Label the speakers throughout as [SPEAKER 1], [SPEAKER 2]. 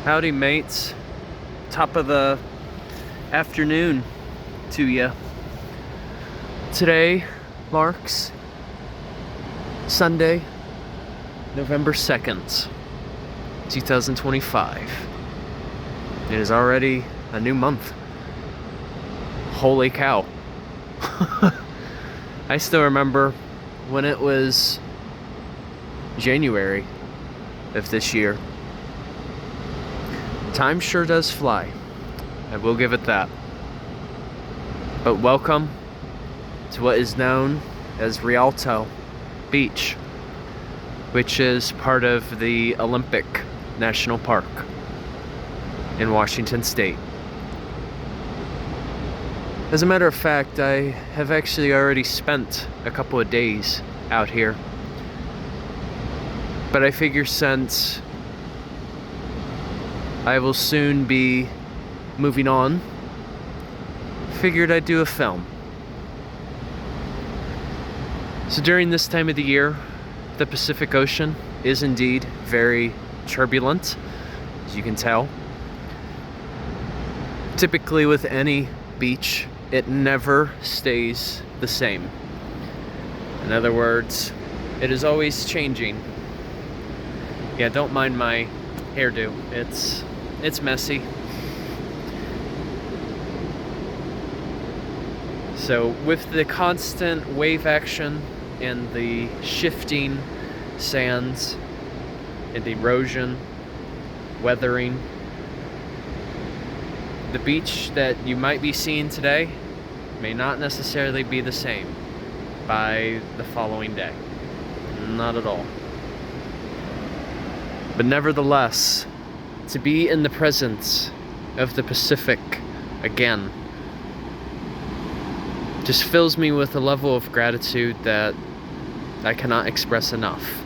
[SPEAKER 1] Howdy, mates. Top of the afternoon to ya. Today marks Sunday, November 2nd, 2025. It is already a new month. Holy cow. I still remember when it was January of this year. Time sure does fly. I will give it that. But welcome to what is known as Rialto Beach, which is part of the Olympic National Park in Washington State. As a matter of fact, I have actually already spent a couple of days out here. But I figure since I will soon be moving on, figured I'd do a film. So during this time of the year, the Pacific Ocean is indeed very turbulent, as you can tell. Typically with any beach, it never stays the same. In other words, it is always changing. Yeah, don't mind my hairdo. It's messy. So with the constant wave action and the shifting sands and erosion, weathering, the beach that you might be seeing today may not necessarily be the same by the following day. Not at all. But nevertheless, to be in the presence of the Pacific again just fills me with a level of gratitude that I cannot express enough.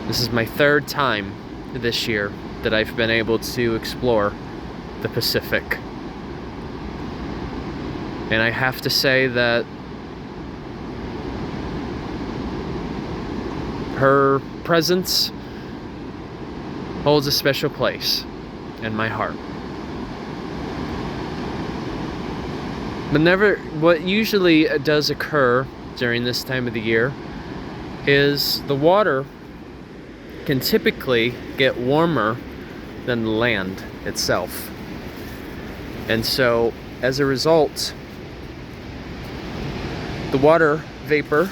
[SPEAKER 1] This is my third time this year that I've been able to explore the Pacific. And I have to say that her presence holds a special place in my heart. But what usually does occur during this time of the year is the water can typically get warmer than the land itself. And so, as a result, the water vapor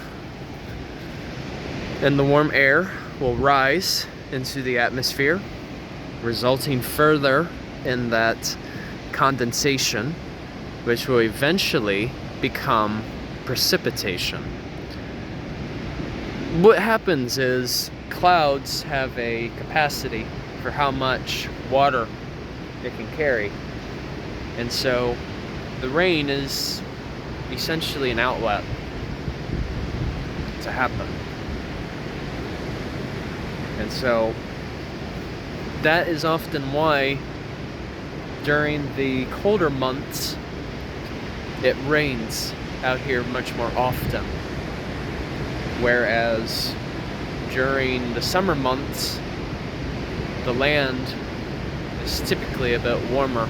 [SPEAKER 1] and the warm air will rise into the atmosphere, resulting further in that condensation, which will eventually become precipitation. What happens is clouds have a capacity for how much water it can carry. And so the rain is essentially an outlet to happen. And so that is often why during the colder months it rains out here much more often. Whereas during the summer months, the land is typically a bit warmer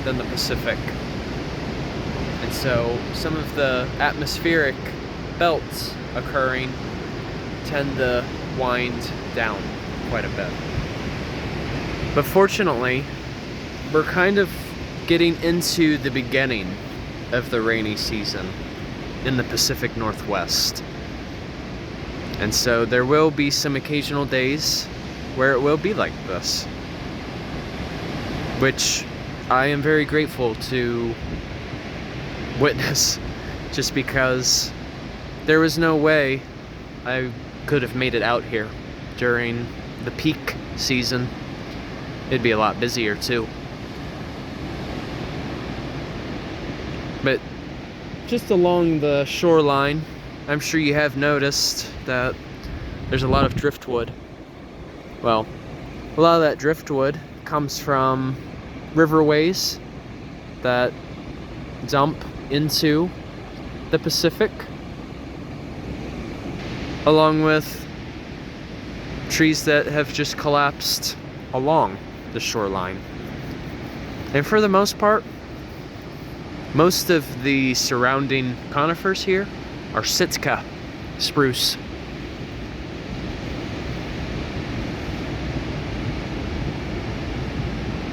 [SPEAKER 1] than the Pacific. And so some of the atmospheric belts occurring tend to wind down quite a bit. But fortunately, we're kind of getting into the beginning of the rainy season in the Pacific Northwest. And so there will be some occasional days where it will be like this, which I am very grateful to witness, just because there was no way I could have made it out here during the peak season. It'd be a lot busier too. But just along the shoreline, I'm sure you have noticed that there's a lot of driftwood. Well, a lot of that driftwood comes from riverways that dump into the Pacific, along with trees that have just collapsed along the shoreline. And for the most part, most of the surrounding conifers here are Sitka spruce.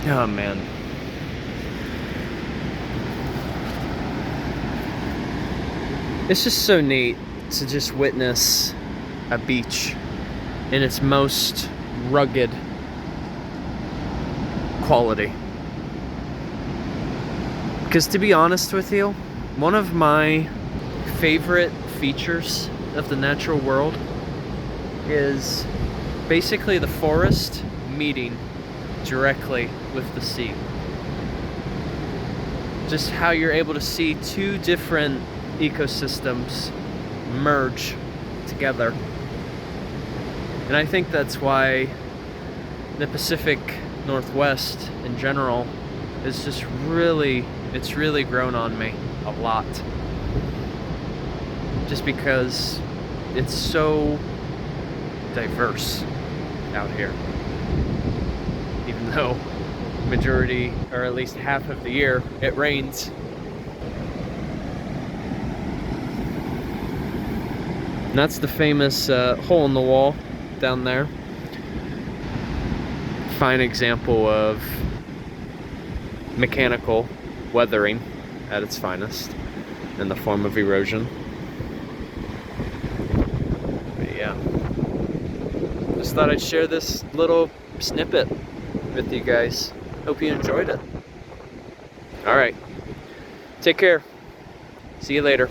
[SPEAKER 1] Oh man. It's just so neat to just witness a beach in its most rugged quality. Because to be honest with you, one of my favorite features of the natural world is basically the forest meeting directly with the sea. Just how you're able to see two different ecosystems merge together. And I think that's why the Pacific Northwest in general is just really, it's really grown on me a lot. Just because it's so diverse out here. Even though majority, or at least half of the year, it rains. And that's the famous hole in the wall down there. Fine example of mechanical weathering at its finest in the form of erosion. But yeah, just thought I'd share this little snippet with you guys. Hope you enjoyed it. All right, take care. See you later.